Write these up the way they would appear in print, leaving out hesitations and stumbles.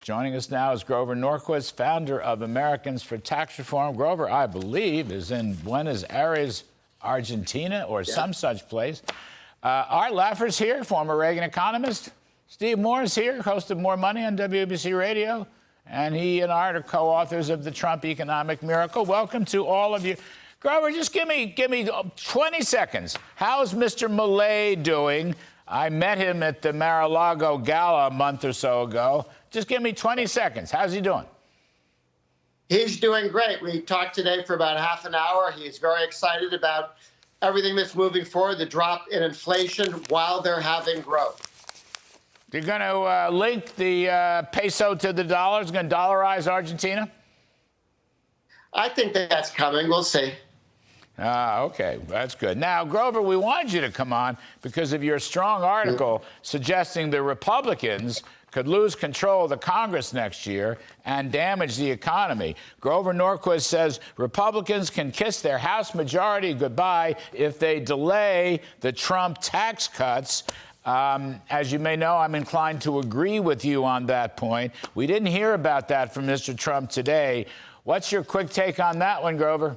Joining us now is Grover Norquist, founder of Americans for Tax Reform. Grover, I believe, is in Buenos Aires, Argentina, or some such place. Art Laffer's here, former Reagan economist. Steve Moore is here, host of More Money on WBC Radio. And he and Art are co-authors of The Trump Economic Miracle. Welcome to all of you. Grover, just give me 20 seconds. How's Mr. Milei doing? I met him at the Mar-a-Lago Gala a month or so ago. Just give me 20 seconds. How's he doing? He's doing great. We talked today for about half an hour. He's very excited about everything that's moving forward, the drop in inflation while they're having growth. You're going to link the peso to the dollar? It's going to dollarize Argentina? I think that's coming. We'll see. Okay, that's good. Now, Grover, we wanted you to come on because of your strong article suggesting the Republicans could lose control of the Congress next year and damage the economy. Grover Norquist says Republicans can kiss their House majority goodbye if they delay the Trump tax cuts. As you may know, I'm inclined to agree with you on that point. We didn't hear about that from Mr. Trump today. What's your quick take on that one, Grover?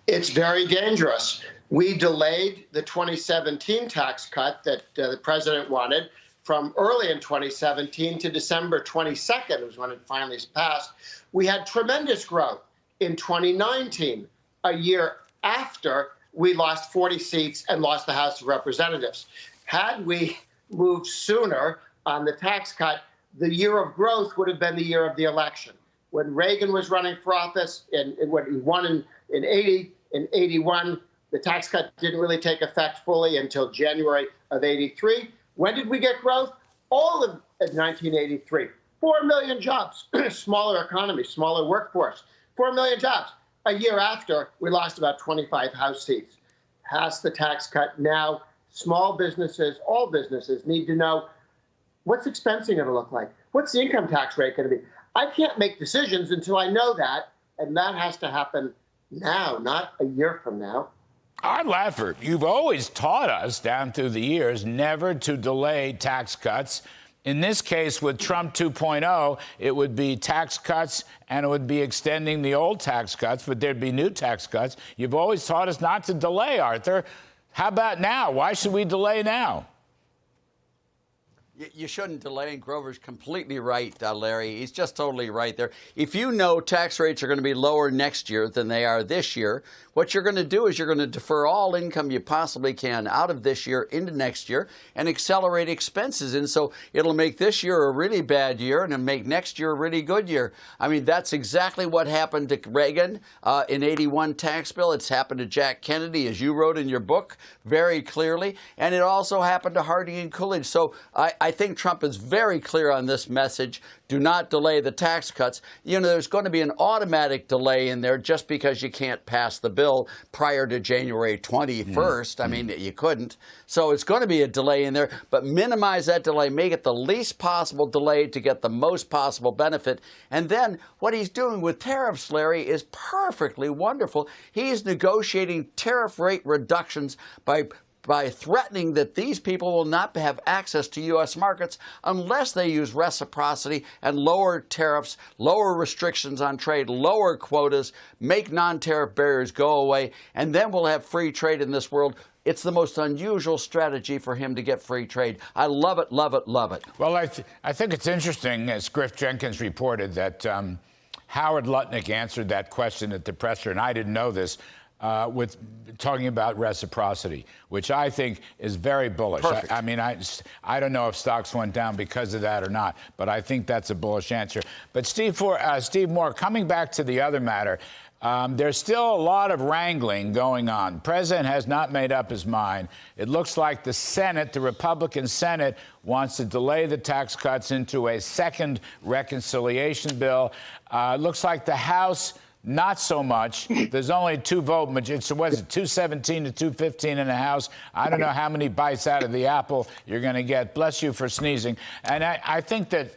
It's very dangerous. We delayed the 2017 tax cut that the president wanted from early in 2017 to December 22nd was when it finally passed. We had tremendous growth in 2019, a year after we lost 40 seats and lost the House of Representatives. Had we moved sooner on the tax cut, the year of growth would have been the year of the election. When Reagan was running for office, and when he won in 80, in 81, the tax cut didn't really take effect fully until January of 83. When did we get growth? All of 1983. 4 million jobs, smaller economy, smaller workforce, 4 million jobs. A year after, we lost about 25 House seats. Pass the tax cut now. Small businesses, all businesses need to know what's expensing going to look like. What's the income tax rate going to be? I can't make decisions until I know that, and that has to happen now, not a year from now. Art Laffer, you've always taught us down through the years never to delay tax cuts. In this case, with Trump 2.0, it would be tax cuts and it would be extending the old tax cuts, but there'd be new tax cuts. You've always taught us not to delay, Arthur. How about now? Why should we delay now? You shouldn't delay, and Grover's completely right, Larry. He's just totally right there. If you know tax rates are going to be lower next year than they are this year, what you're going to do is you're going to defer all income you possibly can out of this year into next year and accelerate expenses. And so it'll make this year a really bad year and it'll make next year a really good year. I mean, that's exactly what happened to Reagan in 81 tax bill. It's happened to Jack Kennedy, as you wrote in your book very clearly. And it also happened to Harding and Coolidge. So I think Trump is very clear on this message. Do not delay the tax cuts. You know, there's going to be an automatic delay in there just because you can't pass the bill prior to January 21st. I mean, you couldn't. So it's going to be a delay in there, but minimize that delay. Make it the least possible delay to get the most possible benefit. And then what he's doing with tariffs, Larry, is perfectly wonderful. He's negotiating tariff rate reductions by threatening that these people will not have access to U.S. markets unless they use reciprocity and lower tariffs, lower restrictions on trade, lower quotas, make non-tariff barriers go away, and then we'll have free trade in this world. It's the most unusual strategy for him to get free trade. I love it, love it, love it. Well, I think it's interesting, as Griff Jenkins reported, that Howard Lutnick answered that question at the presser, and I didn't know this, with talking about reciprocity, which I think is very bullish. I mean, I don't know if stocks went down because of that or not, but I think that's a bullish answer. But Steve Moore, coming back to the other matter, there's still a lot of wrangling going on. The president has not made up his mind. It looks like the Senate, the Republican Senate, wants to delay the tax cuts into a second reconciliation bill. It looks like the House, not so much. There's only two vote majority. So was it 217 to 215 in the House? I don't know how many bites out of the apple you're going to get. Bless you for sneezing. And I think that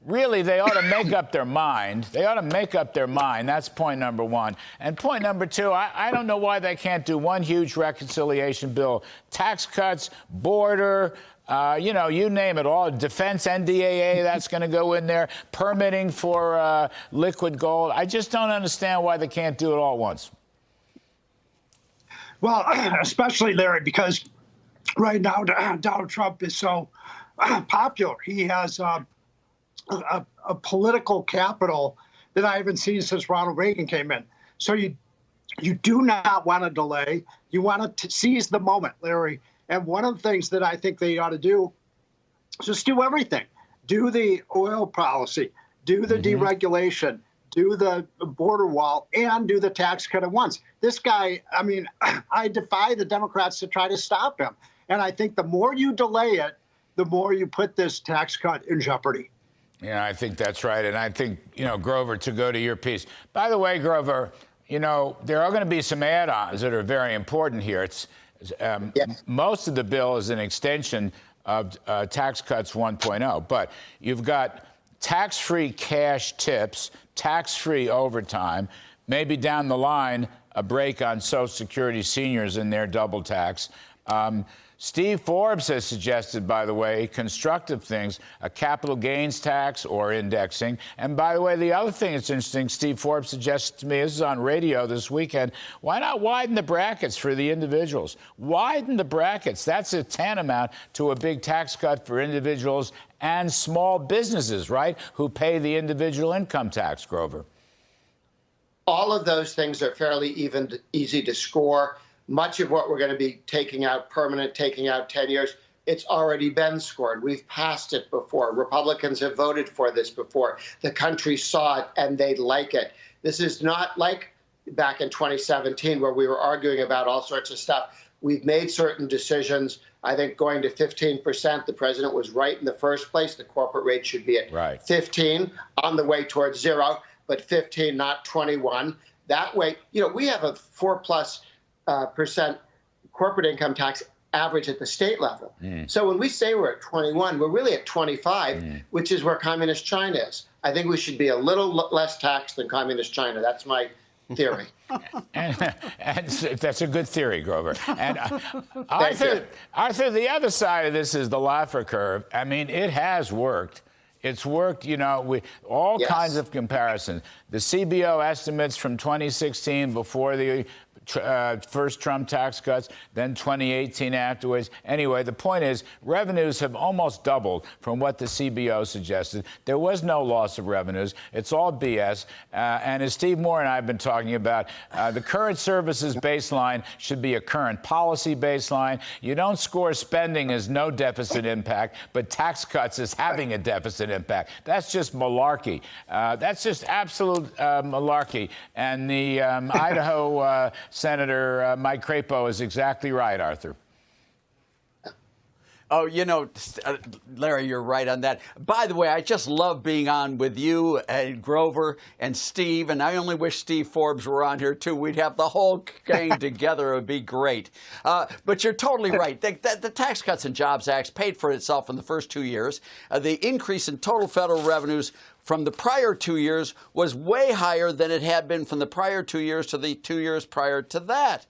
really they ought to make up their mind. They ought to make up their mind. That's point number one. And point number two, I don't know why they can't do one huge reconciliation bill. Tax cuts, border, you name it all. Defense NDAA, that's going to go in there. Permitting for liquid gold. I just don't understand why they can't do it all at once. Well, especially, Larry, because right now Donald Trump is so popular. He has a political capital that I haven't seen since Ronald Reagan came in. So you do not want to delay. You want to seize the moment, Larry. And one of the things that I think they ought to do is just do everything. Do the oil policy, do the deregulation, do the border wall, and do the tax cut at once. This guy, I mean, I defy the Democrats to try to stop him. And I think the more you delay it, the more you put this tax cut in jeopardy. Yeah, I think that's right. And I think, Grover, to go to your piece. By the way, Grover, there are going to be some add-ons that are very important here. Yes. Most of the bill is an extension of Tax Cuts 1.0, but you've got tax-free cash tips, tax-free overtime, maybe down the line a break on Social Security seniors and their double tax. Steve Forbes has suggested, by the way, constructive things, a capital gains tax or indexing. And by the way, the other thing that's interesting, Steve Forbes suggested to me, this is on radio this weekend, why not widen the brackets for the individuals? Widen the brackets. That's a tantamount to a big tax cut for individuals and small businesses, right, who pay the individual income tax, Grover. All of those things are fairly easy to score. Much of what we're going to be taking out permanent, taking out 10 years, it's already been scored. We've passed it before. Republicans have voted for this before. The country saw it and they like it. This is not like back in 2017 where we were arguing about all sorts of stuff. We've made certain decisions. I think going to 15%, the president was right in the first place. The corporate rate should be at 15, on the way towards 0, but 15, not 21. That way, we have a 4+ percent corporate income tax average at the state level. So when we say we're at 21, we're really at 25, which is where communist China is. I think we should be a little less taxed than communist China. That's my theory. and that's a good theory, Grover. And Arthur, the other side of this is the Laffer curve. I mean, it has worked. It's worked, with all kinds of comparisons. The CBO estimates from 2016 before the first Trump tax cuts, then 2018 afterwards. Anyway, the point is revenues have almost doubled from what the CBO suggested. There was no loss of revenues. It's all BS. And as Steve Moore and I have been talking about, the current services baseline should be a current policy baseline. You don't score spending as no deficit impact, but tax cuts as having a deficit impact. That's just malarkey. That's just absolute malarkey. And the Idaho Senator Mike Crapo is exactly right, Arthur. Oh, Larry, you're right on that. By the way, I just love being on with you and Grover and Steve, and I only wish Steve Forbes were on here, too. We'd have the whole gang together. It would be great. But you're totally right. The Tax Cuts and Jobs Act paid for itself in the first 2 years. The increase in total federal revenues from the prior 2 years was way higher than it had been from the prior 2 years to the 2 years prior to that.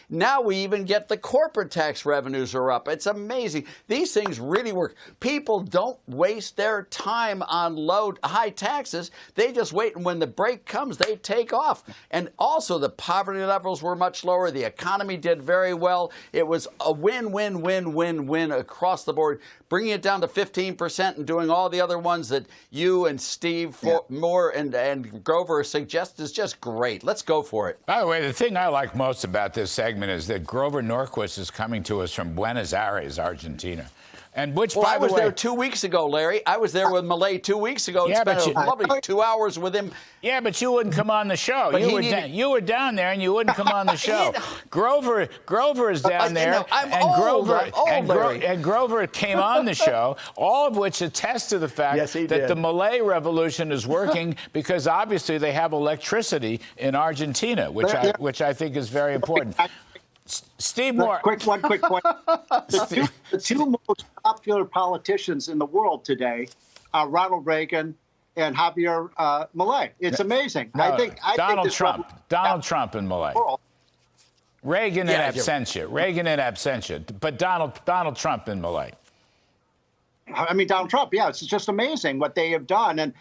Now we even get the corporate tax revenues are up. It's amazing. These things really work. People don't waste their time on high taxes. They just wait, and when the break comes, they take off. And also the poverty levels were much lower. The economy did very well. It was a win-win-win-win-win across the board. Bringing it down to 15% and doing all the other ones that you and Steve Moore and Grover suggest is just great. Let's go for it. By the way, the thing I like most about this segment is that Grover Norquist is coming to us from Buenos Aires, Argentina. And which, well, by the way, I was there 2 weeks ago, Larry. I was there with Malay 2 weeks ago. Yeah, spent a lovely 2 hours with him. Yeah, but you wouldn't come on the show. You were down there, and you wouldn't come on the show. Grover is down there, and Grover came on the show. All of which attests to the fact that the Malay Revolution is working because obviously they have electricity in Argentina, which I think is very important. Steve Moore. One quick point. The two most popular politicians in the world today are Ronald Reagan and Javier Milei. It's amazing. No, I think Donald Trump and Milei. Reagan in absentia. But Donald Trump and Milei. I mean, Donald Trump, yeah, it's just amazing what they have done. And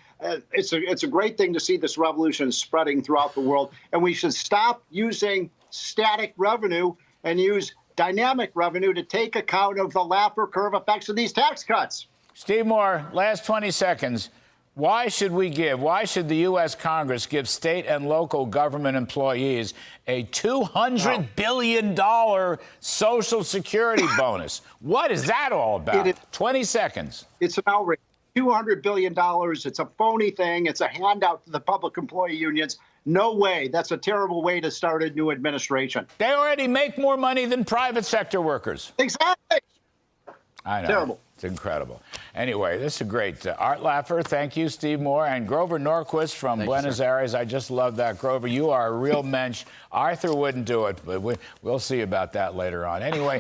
it's a great thing to see this revolution spreading throughout the world. And we should stop using static revenue and use dynamic revenue to take account of the Laffer curve effects of these tax cuts. Steve Moore, last 20 seconds. Why should the U.S. Congress give state and local government employees a $200 billion Social Security bonus? What is that all about? 20 seconds. It's an outrage. $200 billion. It's a phony thing. It's a handout to the public employee unions. No way. That's a terrible way to start a new administration. They already make more money than private sector workers. Exactly. I know. Terrible. It's incredible. Anyway, this is great. Art Laffer, thank you, Steve Moore, and Grover Norquist from Buenos Aires. I just love that. Grover, you are a real mensch. Arthur wouldn't do it, but we'll see about that later on. Anyway.